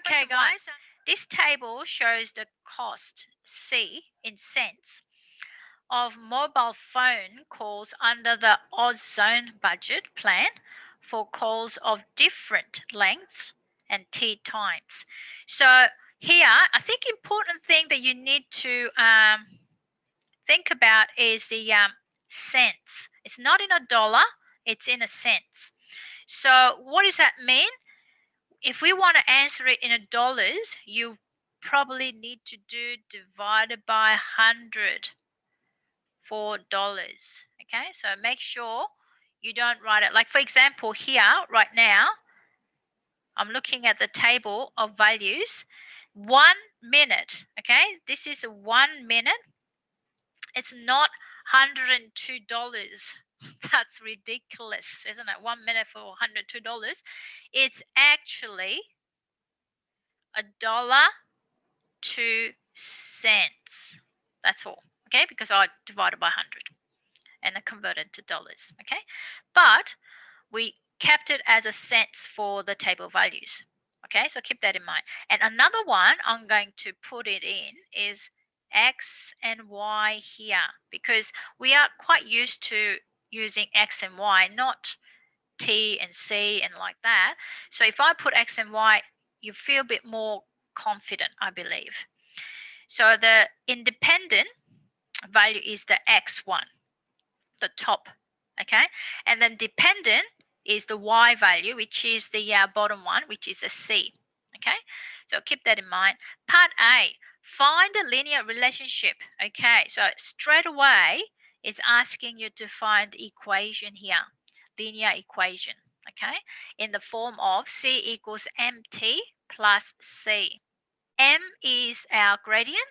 Okay, guys, this table shows the cost, C, in cents, of mobile phone calls under the Oz Zone budget plan for calls of different lengths and T times. So here, I think important thing that you need to think about is the cents. It's not in a dollar, it's in a cents. So what does that mean? If we want to answer it in dollars, you probably need to do divided by 100 for dollars. Okay, so make sure you don't write it. Like for example, here right now, I'm looking at the table of values. 1 minute, okay, this is 1 minute. It's not $102. That's ridiculous, isn't it? 1 minute for $102. It's actually $1.02. That's all, okay? Because I divided by 100 and I converted to dollars, okay? But we kept it as a cents for the table values, okay? So keep that in mind. And another one I'm going to put it in is X and Y here, because we are quite used to using X and Y, not T and C and like that. So if I put X and Y, you feel a bit more confident, I believe. So the independent value is the X1, the top, okay? And then dependent is the Y value, which is the bottom one, which is the C, okay? So keep that in mind. Part A, find a linear relationship, okay? So straight away, it's asking you to find the equation here, linear equation, okay? In the form of C equals MT plus C. M is our gradient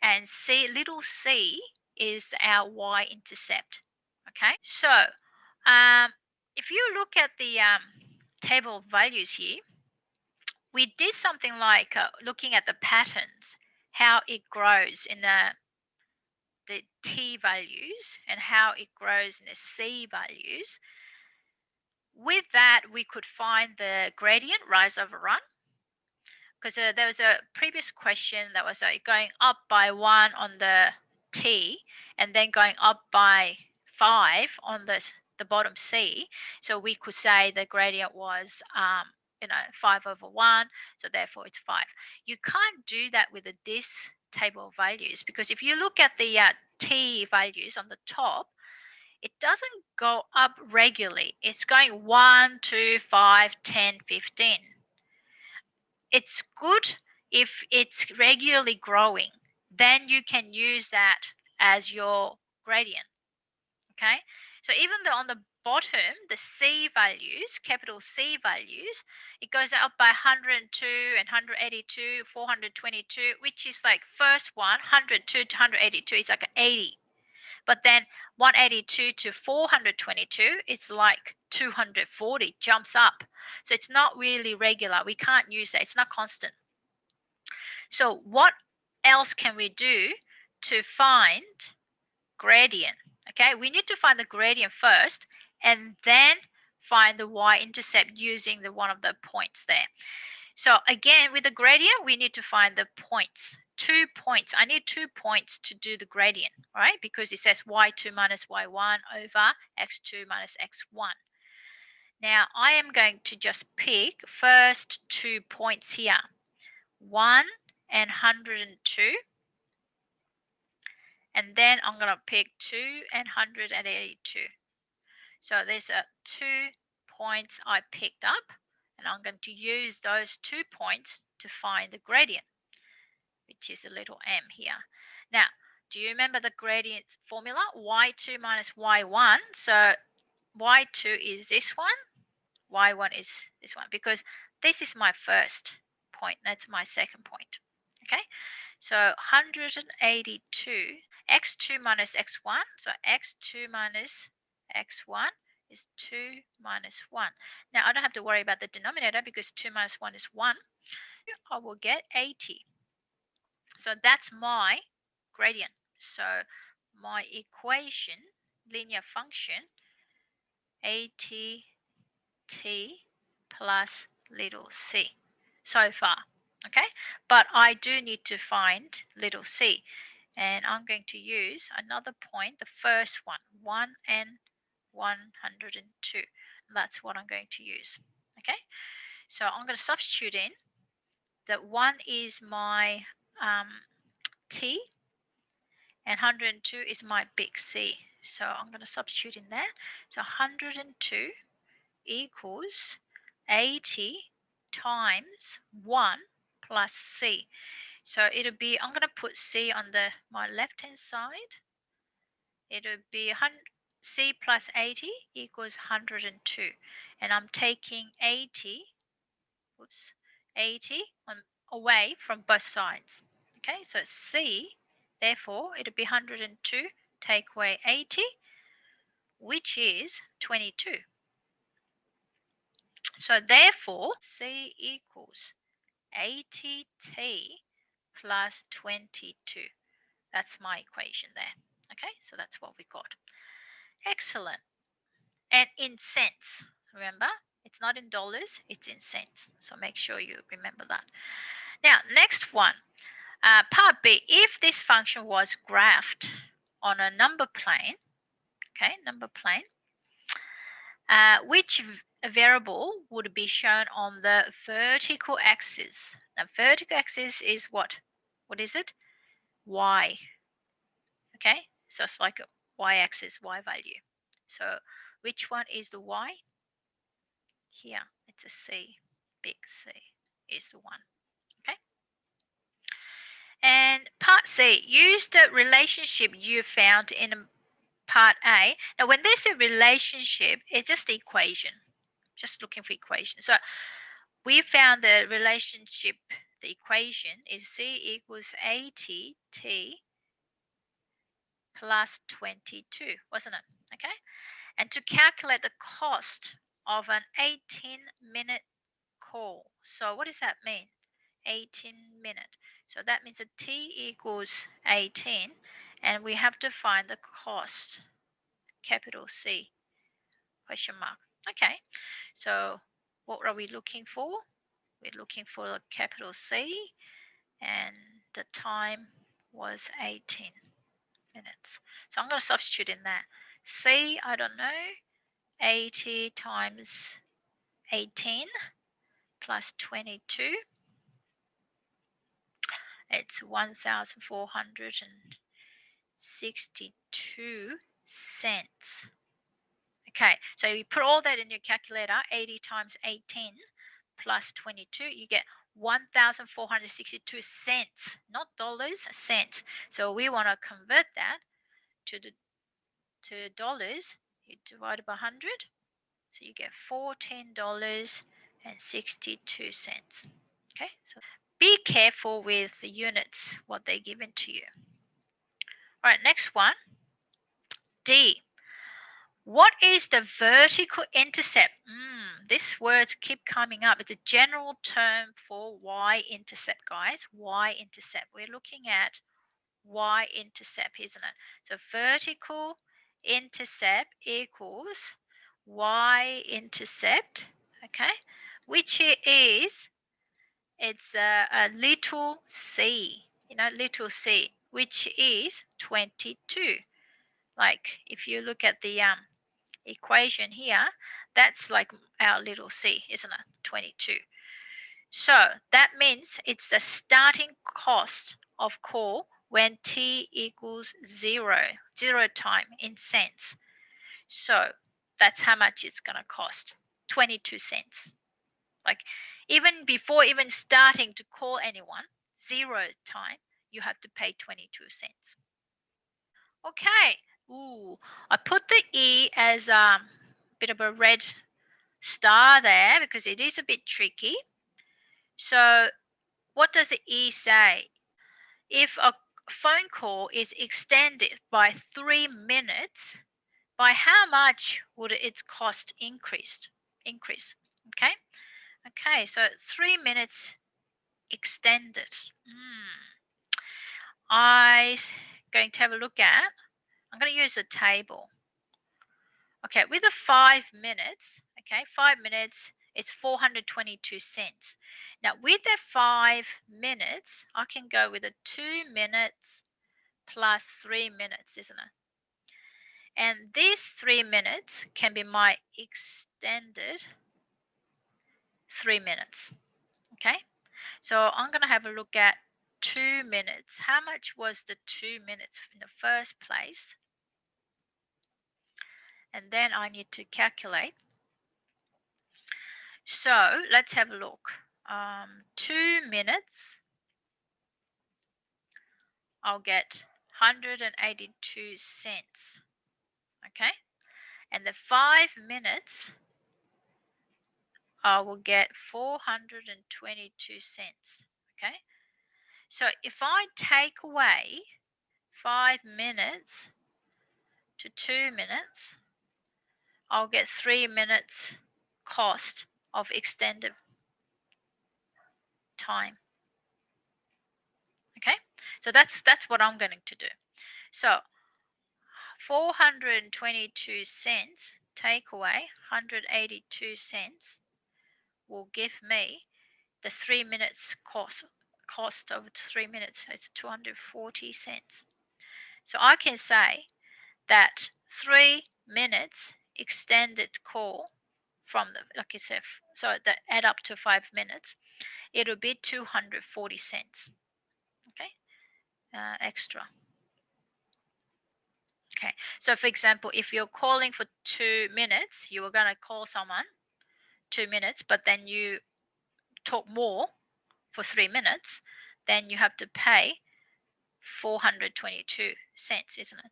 and C, little c, is our y-intercept. Okay, so if you look at the table of values here, we did something like looking at the patterns, how it grows in the t values and how it grows in the c values. With that, we could find the gradient, rise over run, because there was a previous question that was going up by 1 on the T and then going up by 5 on the bottom C. So we could say the gradient was 5 over 1, so therefore it's 5. You can't do that with this table of values, because if you look at the T values on the top, it doesn't go up regularly. It's going 1, 2, 5, 10, 15. It's good if it's regularly growing. Then you can use that as your gradient. Okay, so even though on the bottom, the C values, capital C values, it goes up by 102 and 182, 422, which is like first one, 102 to 182 is like 80. But then 182 to 422, it's like 240, jumps up. So it's not really regular. We can't use that. It's not constant. So what else can we do to find gradient? Okay, we need to find the gradient first and then find the y-intercept using one of the points there. So again, with the gradient, we need to find the points. 2 points. I need 2 points to do the gradient, all right? Because it says y2 minus y1 over x2 minus x1. Now, I am going to just pick first 2 points here. 1 and 102. And then I'm going to pick 2 and 182. So there's 2 points I picked up. And I'm going to use those 2 points to find the gradient, which is a little m here. Now, do you remember the gradient formula? y2 minus y1. So y2 is this one, y1 is this one, because this is my first point. That's my second point. Okay, so 182, x2 minus x1. So x2 minus x1 is 2 minus 1. Now, I don't have to worry about the denominator because 2 minus 1 is 1. I will get 80. So that's my gradient. So my equation, linear function, AT t plus little c so far. Okay, but I do need to find little c, and I'm going to use another point, the first one, 1 and 102. That's what I'm going to use. Okay, so I'm going to substitute in that 1 is my t, and 102 is my big C. So I'm going to substitute in there. So 102 equals 80 times 1 plus C. So it'll be, I'm going to put C on my left hand side. It'll be C plus 80 equals 102. And I'm taking 80 away from both sides. Okay, so C, therefore, it'll be 102, take away 80, which is 22. So therefore, C equals 80t plus 22. That's my equation there. Okay, so that's what we got. Excellent. And in cents, remember, it's not in dollars, it's in cents. So make sure you remember that. Now, next one. Part B, if this function was graphed on a number plane, okay, number plane, which variable would be shown on the vertical axis? Now, vertical axis is what? What is it? Y. Okay, so it's like a y-axis, y value. So which one is the y? Here, it's a C, big C is the one. Okay. And part C, use the relationship you found in part A. Now, when there's a relationship, it's just the equation, just looking for equation. So we found the relationship, the equation is C equals 80t plus 22, wasn't it? Okay. And to calculate the cost of an 18-minute call. So what does that mean? 18-minute. So that means that t equals 18, and we have to find the cost, capital C, question mark. Okay, so what are we looking for? We're looking for the capital C, and the time was 18 minutes. So I'm going to substitute in that. C, I don't know, 80 times 18 plus 22. It's 1,462 cents. Okay, so you put all that in your calculator, 80 times 18 plus 22, you get 1,462 cents, not dollars, cents. So we want to convert that to dollars. You divide it by 100, so you get $14.62. Okay, so be careful with the units, what they're given to you. All right, next one, D. What is the vertical intercept? This word keep coming up. It's a general term for y-intercept, guys. Y-intercept. We're looking at y-intercept, isn't it? So vertical intercept equals y-intercept, okay? Which is, it's a little c, little c, which is 22. Like if you look at the equation here, that's like our little c, isn't it? 22. So that means it's the starting cost of call when t equals 0 time in cents. So that's how much it's going to cost, 22 cents. Like even before even starting to call anyone, 0 time, you have to pay 22 cents. Okay. Ooh, I put the E as a bit of a red star there because it is a bit tricky. So what does the E say? If a phone call is extended by 3 minutes, by how much would its cost increase? Okay. Okay, so 3 minutes extended. I'm going to have a look at, I'm going to use a table. Okay, with the 5 minutes, okay, 5 minutes It's 422 cents. Now, with the 5 minutes, I can go with a 2 minutes plus 3 minutes, isn't it? And these 3 minutes can be my extended 3 minutes. Okay, so I'm going to have a look at 2 minutes. How much was the 2 minutes in the first place? And then I need to calculate. So let's have a look. 2 minutes, I'll get 182 cents. Okay, and the 5 minutes, I will get 422 cents. Okay, so if I take away 5 minutes to 2 minutes, I'll get 3 minutes cost of extended time. Okay, so that's what I'm going to do. So 422 cents take away 182 cents will give me the 3 minutes cost of 3 minutes. It's 240 cents. So I can say that 3 minutes extended call from the, like I said, so that add up to 5 minutes, it'll be 240 cents. Okay, extra. Okay, so for example, if you're calling for 2 minutes, you were going to call someone 2 minutes, but then you talk more for 3 minutes, then you have to pay 422 cents, isn't it?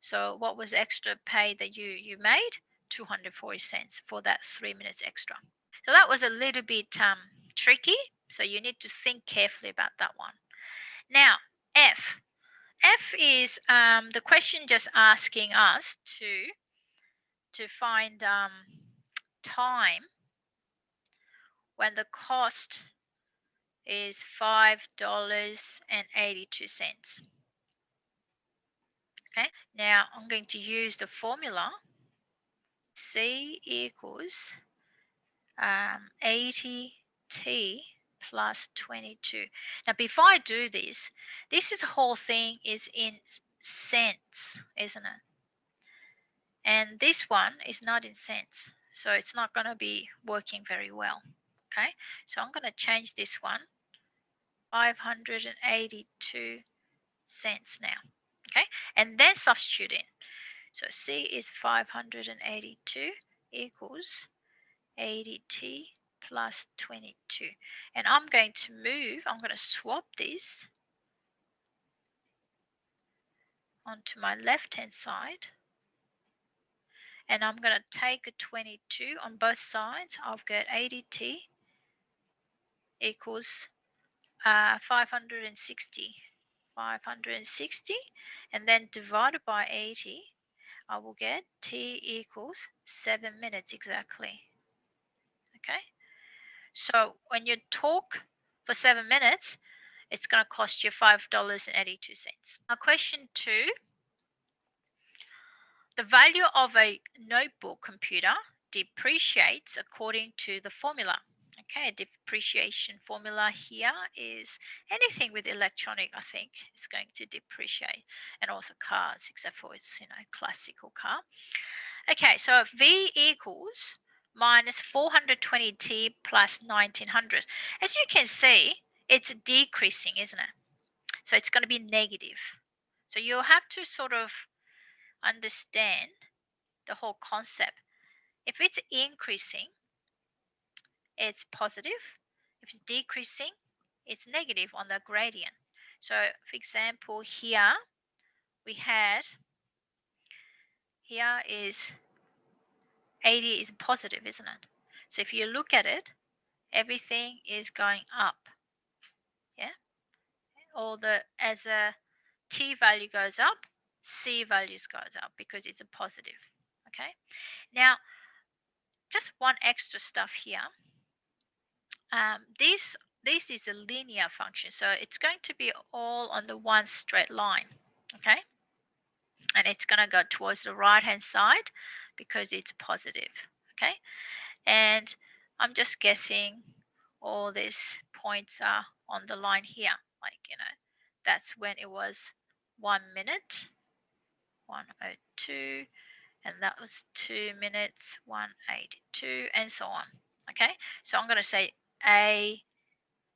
So what was extra pay that you made? 240 cents for that 3 minutes extra. So that was a little bit tricky. So you need to think carefully about that one. Now, F. F is the question just asking us to find time when the cost is $5.82. Okay, now I'm going to use the formula C equals 80t plus 22. Now, before I do this, this is the whole thing is in cents, isn't it? And this one is not in cents, so it's not going to be working very well. Okay, so I'm going to change this one, 582 cents now. Okay, and then substitute in. So C is 582 equals 80t plus 22. And I'm going to swap this onto my left-hand side. And I'm going to take a 22 on both sides. I'll get 80t equals 560. 560, and then divided by 80, I will get t equals 7 minutes exactly. Okay, so when you talk for 7 minutes, it's going to cost you $5.82. Now, question 2. The value of a notebook computer depreciates according to the formula. Okay, depreciation formula here is anything with electronic, I think, is going to depreciate, and also cars, except for it's, classical car. Okay, so V equals minus 420t plus 1900. As you can see, it's decreasing, isn't it? So it's going to be negative. So you'll have to sort of understand the whole concept. If it's increasing, it's positive. If it's decreasing, it's negative on the gradient. So for example, here we had, here is 80 is positive, isn't it? So if you look at it, everything is going up. Yeah, as a t value goes up, c values goes up because it's a positive. Okay, now just one extra stuff here. This is a linear function, so it's going to be all on the one straight line. Okay, and it's going to go towards the right hand side because it's positive. Okay, and I'm just guessing all these points are on the line here. Like, that's when it was 1 minute, 102, and that was 2 minutes, 182, and so on. Okay, so I'm going to say A,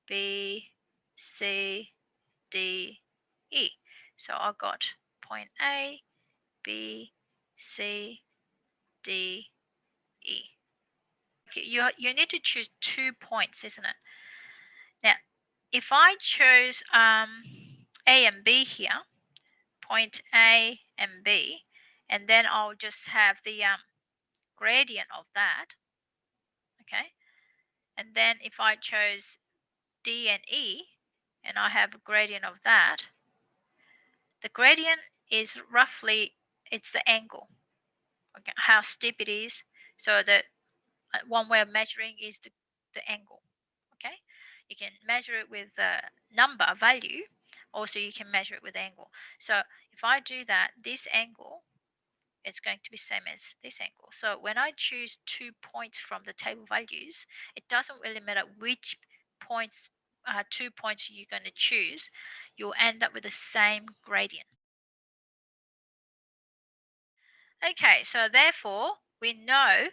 B, C, D, E. So I got point A, B, C, D, E. You need to choose 2 points, isn't it? Now, if I chose A and B here, point A and B, and then I'll just have the gradient of that, okay? And then if I chose D and E, and I have a gradient of that, the gradient is roughly, it's the angle, okay, how steep it is. So the one way of measuring is the angle, okay? You can measure it with the number value, also you can measure it with angle. So if I do that, this angle is going to be same as this angle. So when I choose 2 points from the table values, it doesn't really matter which points, 2 points you're going to choose, you'll end up with the same gradient. Okay, so therefore we know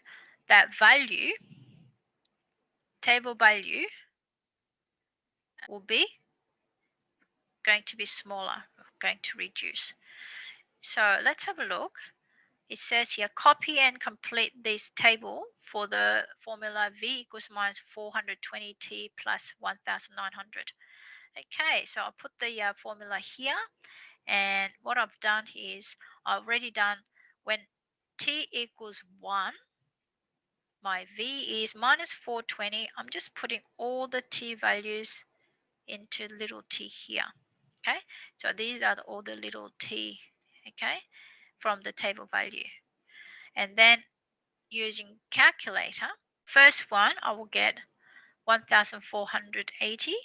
that value, table value, will be going to be smaller, going to reduce. So let's have a look. It says here, copy and complete this table for the formula V equals minus 420t plus 1900. Okay, so I'll put the formula here, and what I've done is I've already done when t equals 1, my V is minus 420. I'm just putting all the t values into little t here. Okay, so these are all the little t, okay, from the table value. And then using calculator, first one I will get 1480.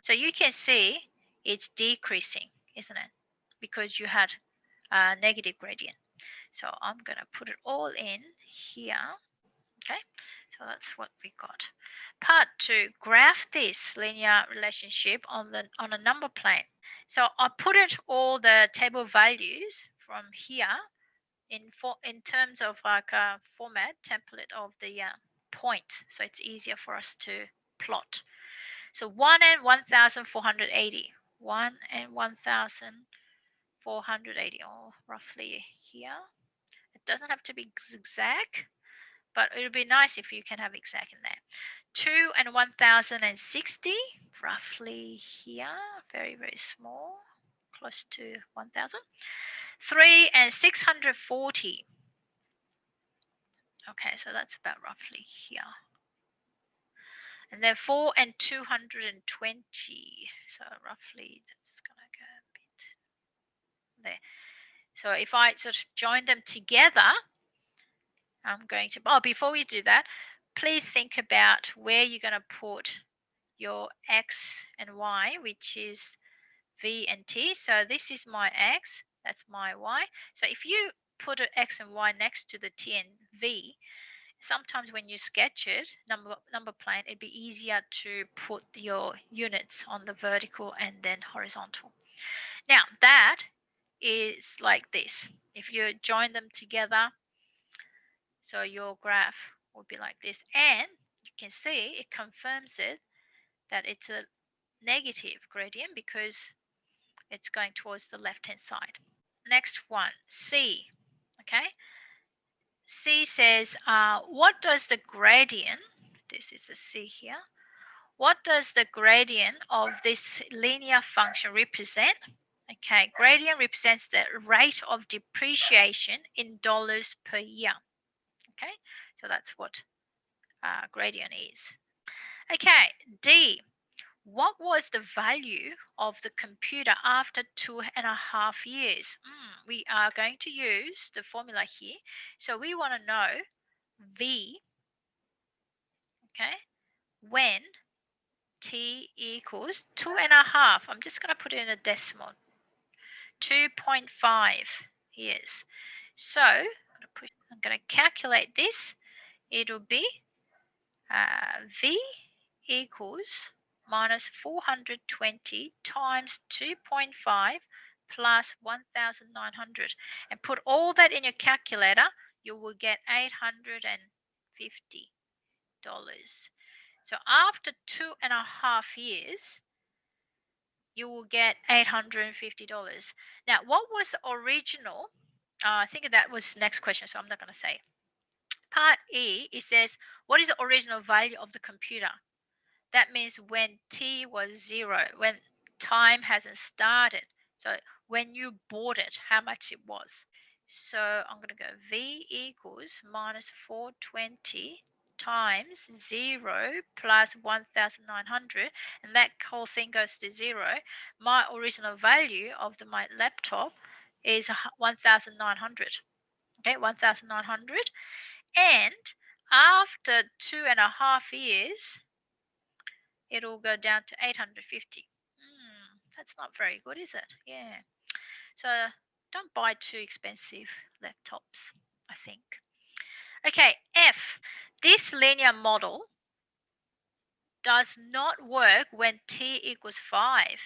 So you can see it's decreasing, isn't it? Because you had a negative gradient. So I'm going to put it all in here. Okay, so that's what we got. Part 2, graph this linear relationship on a number plane. So I put it all the table values from here in terms of like a format template of the points, so it's easier for us to plot. So 1 and 1480, 1 and 1480, or roughly here. It doesn't have to be exact, but it would be nice if you can have exact in there. 2 and 1060, roughly here, very, very small, close to 1000. 3 and 640. Okay, so that's about roughly here. And then 4 and 220. So roughly that's going to go a bit there. So if I sort of join them together, I'm going to, before we do that, please think about where you're going to put your X and Y, which is V and T. So this is my X, that's my Y. So if you put an X and Y next to the T and V, sometimes when you sketch it, number plane, it'd be easier to put your units on the vertical and then horizontal. Now that is like this. If you join them together, so your graph will be like this, and you can see it confirms it that it's a negative gradient because it's going towards the left hand side. Next one, C. Okay, C says, what does the gradient, this is a C here, what does the gradient of this linear function represent? Okay, gradient represents the rate of depreciation in dollars per year. Okay, so that's what gradient is. Okay, D. What was the value of the computer after 2.5 years? We are going to use the formula here. So we want to know V, okay, when T equals 2.5. I'm just going to put it in a decimal. 2.5 years. So I'm going to calculate this. It'll be V equals minus 420 times 2.5 plus 1,900. And put all that in your calculator, you will get $850. So after 2.5 years, you will get $850. Now, what was original? I think that was next question, so I'm not going to say. Part E, it says, what is the original value of the computer? That means when t was 0, when time hasn't started. So when you bought it, how much it was. So I'm going to go V equals minus 420 times 0 plus 1,900, and that whole thing goes to 0. My original value of my laptop is 1,900. Okay, 1,900. And after 2.5 years, it'll go down to 850. That's not very good, is it? Yeah. So don't buy too expensive laptops, I think. Okay, F. This linear model does not work when t equals 5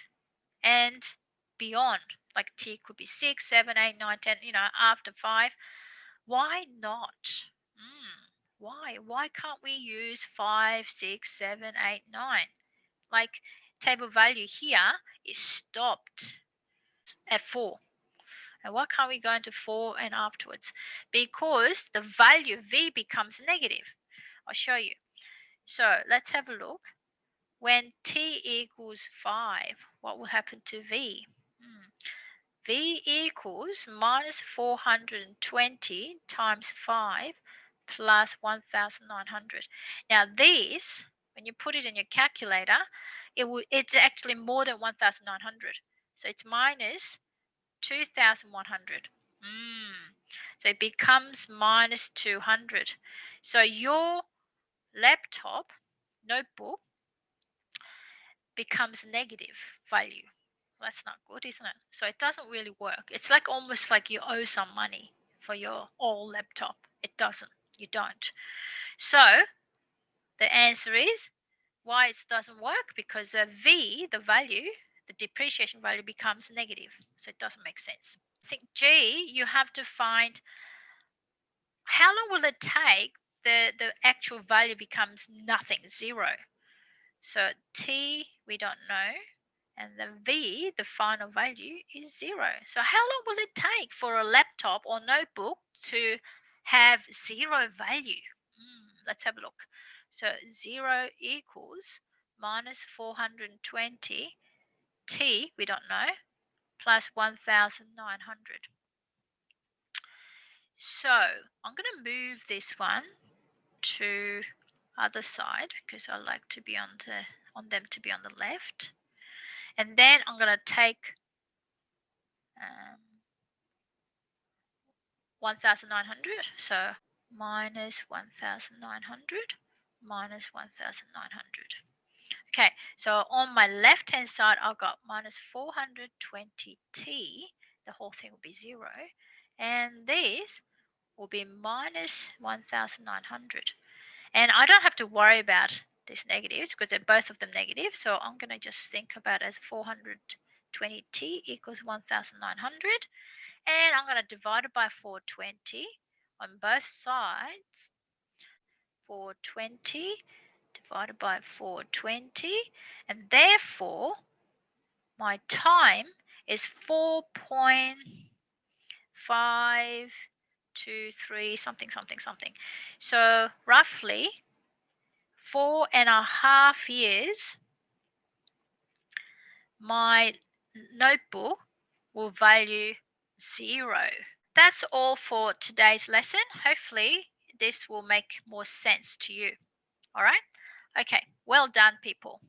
and beyond. Like t could be 6, 7, 8, 9, 10, after 5. Why not? Why? Why can't we use 5, 6, 7, 8, 9? Like table value here is stopped at 4. And why can't we go into 4 and afterwards? Because the value V becomes negative. I'll show you. So let's have a look. When t equals 5, what will happen to V? V equals minus 420 times 5 plus 1,900. Now this, when you put it in your calculator, it's actually more than 1,900. So it's minus 2,100. So it becomes minus 200. So your laptop, notebook, becomes negative value. That's not good, isn't it? So it doesn't really work. It's like almost like you owe some money for your old laptop. It doesn't. You don't. So the answer is why it doesn't work, because V, the value, the depreciation value becomes negative. So it doesn't make sense. I think G, you have to find how long will it take the actual value becomes nothing, 0. So T, we don't know. And the V, the final value, is 0. So how long will it take for a laptop or notebook to have 0 value? Let's have a look. So 0 equals minus 420 T, we don't know, plus 1,900. So I'm going to move this one to other side because I like to be on them to be on the left. And then I'm going to take 1,900. So minus 1,900 minus 1,900. Okay, so on my left-hand side, I've got minus 420t. The whole thing will be 0. And this will be minus 1,900. And I don't have to worry about these negatives because they're both of them negative. So I'm going to just think about it as 420t equals 1,900. And I'm going to divide it by 420 on both sides. 420 divided by 420. And therefore, my time is 4.523 something, something, something. So roughly 4.5 years, my notebook will value 0. That's all for today's lesson. Hopefully, this will make more sense to you. All right? Okay, well done, people.